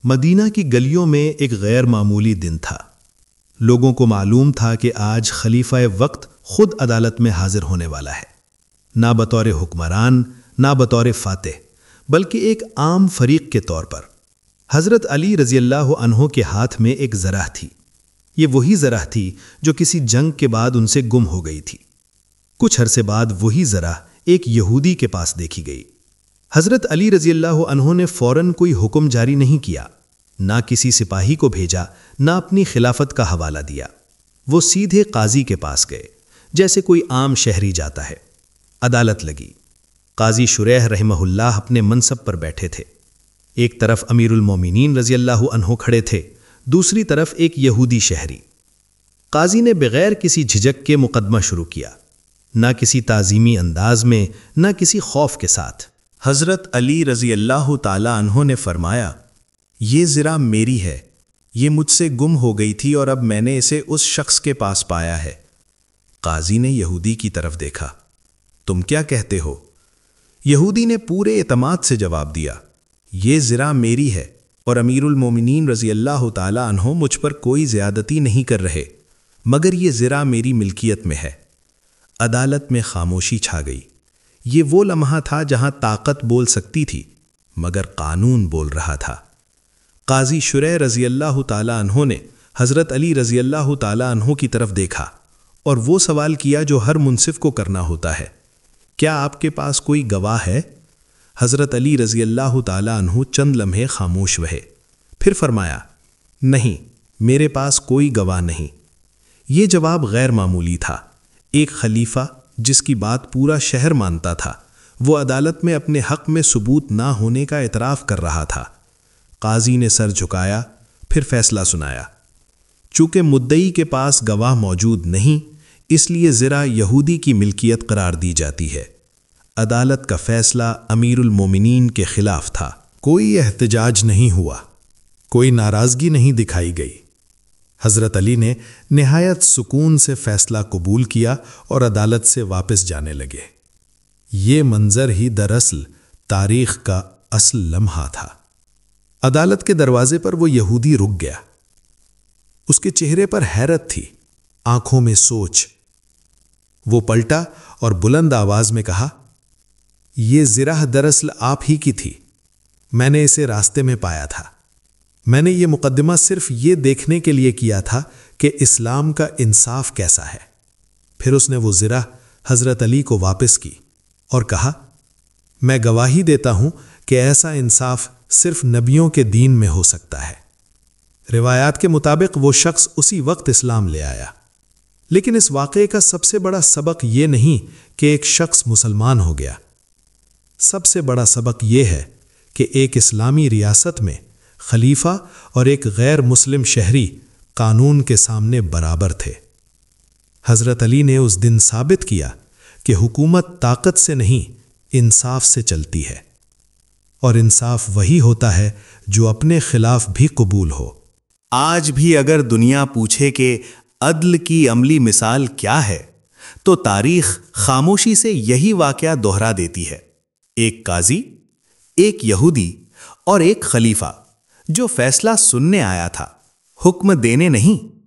مدینہ کی گلیوں میں ایک غیر معمولی دن تھا۔ لوگوں کو معلوم تھا کہ آج خلیفہ وقت خود عدالت میں حاضر ہونے والا ہے، نہ بطور حکمران، نہ بطور فاتح، بلکہ ایک عام فریق کے طور پر۔ حضرت علی رضی اللہ عنہ کے ہاتھ میں ایک ذرہ تھی۔ یہ وہی ذرہ تھی جو کسی جنگ کے بعد ان سے گم ہو گئی تھی۔ کچھ عرصے بعد وہی ذرہ ایک یہودی کے پاس دیکھی گئی۔ حضرت علی رضی اللہ عنہ نے فوراً کوئی حکم جاری نہیں کیا، نہ کسی سپاہی کو بھیجا، نہ اپنی خلافت کا حوالہ دیا۔ وہ سیدھے قاضی کے پاس گئے، جیسے کوئی عام شہری جاتا ہے۔ عدالت لگی۔ قاضی شریح رحمہ اللہ اپنے منصب پر بیٹھے تھے۔ ایک طرف امیر المومنین رضی اللہ عنہ کھڑے تھے، دوسری طرف ایک یہودی شہری۔ قاضی نے بغیر کسی جھجک کے مقدمہ شروع کیا، نہ کسی تعظیمی انداز میں، نہ کسی خوف کے ساتھ۔ حضرت علی رضی اللہ تعالی عنہ نے فرمایا، یہ ذرہ میری ہے، یہ مجھ سے گم ہو گئی تھی اور اب میں نے اسے اس شخص کے پاس پایا ہے۔ قاضی نے یہودی کی طرف دیکھا، تم کیا کہتے ہو؟ یہودی نے پورے اعتماد سے جواب دیا، یہ ذرہ میری ہے اور امیر المومنین رضی اللہ تعالی عنہ مجھ پر کوئی زیادتی نہیں کر رہے، مگر یہ ذرہ میری ملکیت میں ہے۔ عدالت میں خاموشی چھا گئی۔ یہ وہ لمحہ تھا جہاں طاقت بول سکتی تھی، مگر قانون بول رہا تھا۔ قاضی شریح رضی اللہ تعالی عنہ نے حضرت علی رضی اللہ تعالی عنہ کی طرف دیکھا اور وہ سوال کیا جو ہر منصف کو کرنا ہوتا ہے، کیا آپ کے پاس کوئی گواہ ہے؟ حضرت علی رضی اللہ تعالی عنہ چند لمحے خاموش رہے، پھر فرمایا، نہیں، میرے پاس کوئی گواہ نہیں۔ یہ جواب غیر معمولی تھا۔ ایک خلیفہ جس کی بات پورا شہر مانتا تھا، وہ عدالت میں اپنے حق میں ثبوت نہ ہونے کا اعتراف کر رہا تھا۔ قاضی نے سر جھکایا، پھر فیصلہ سنایا۔ چونکہ مدعی کے پاس گواہ موجود نہیں، اس لیے ذرہ یہودی کی ملکیت قرار دی جاتی ہے۔ عدالت کا فیصلہ امیر المومنین کے خلاف تھا۔ کوئی احتجاج نہیں ہوا، کوئی ناراضگی نہیں دکھائی گئی۔ حضرت علی نے نہایت سکون سے فیصلہ قبول کیا اور عدالت سے واپس جانے لگے۔ یہ منظر ہی دراصل تاریخ کا اصل لمحہ تھا۔ عدالت کے دروازے پر وہ یہودی رک گیا۔ اس کے چہرے پر حیرت تھی، آنکھوں میں سوچ۔ وہ پلٹا اور بلند آواز میں کہا، یہ ذرہ دراصل آپ ہی کی تھی، میں نے اسے راستے میں پایا تھا۔ میں نے یہ مقدمہ صرف یہ دیکھنے کے لیے کیا تھا کہ اسلام کا انصاف کیسا ہے۔ پھر اس نے وہ ذرہ حضرت علی کو واپس کی اور کہا، میں گواہی دیتا ہوں کہ ایسا انصاف صرف نبیوں کے دین میں ہو سکتا ہے۔ روایات کے مطابق وہ شخص اسی وقت اسلام لے آیا۔ لیکن اس واقعے کا سب سے بڑا سبق یہ نہیں کہ ایک شخص مسلمان ہو گیا۔ سب سے بڑا سبق یہ ہے کہ ایک اسلامی ریاست میں خلیفہ اور ایک غیر مسلم شہری قانون کے سامنے برابر تھے۔ حضرت علی نے اس دن ثابت کیا کہ حکومت طاقت سے نہیں، انصاف سے چلتی ہے، اور انصاف وہی ہوتا ہے جو اپنے خلاف بھی قبول ہو۔ آج بھی اگر دنیا پوچھے کہ عدل کی عملی مثال کیا ہے، تو تاریخ خاموشی سے یہی واقعہ دہرا دیتی ہے۔ ایک قاضی، ایک یہودی اور ایک خلیفہ جو فیصلہ سننے آیا تھا، حکم دینے نہیں۔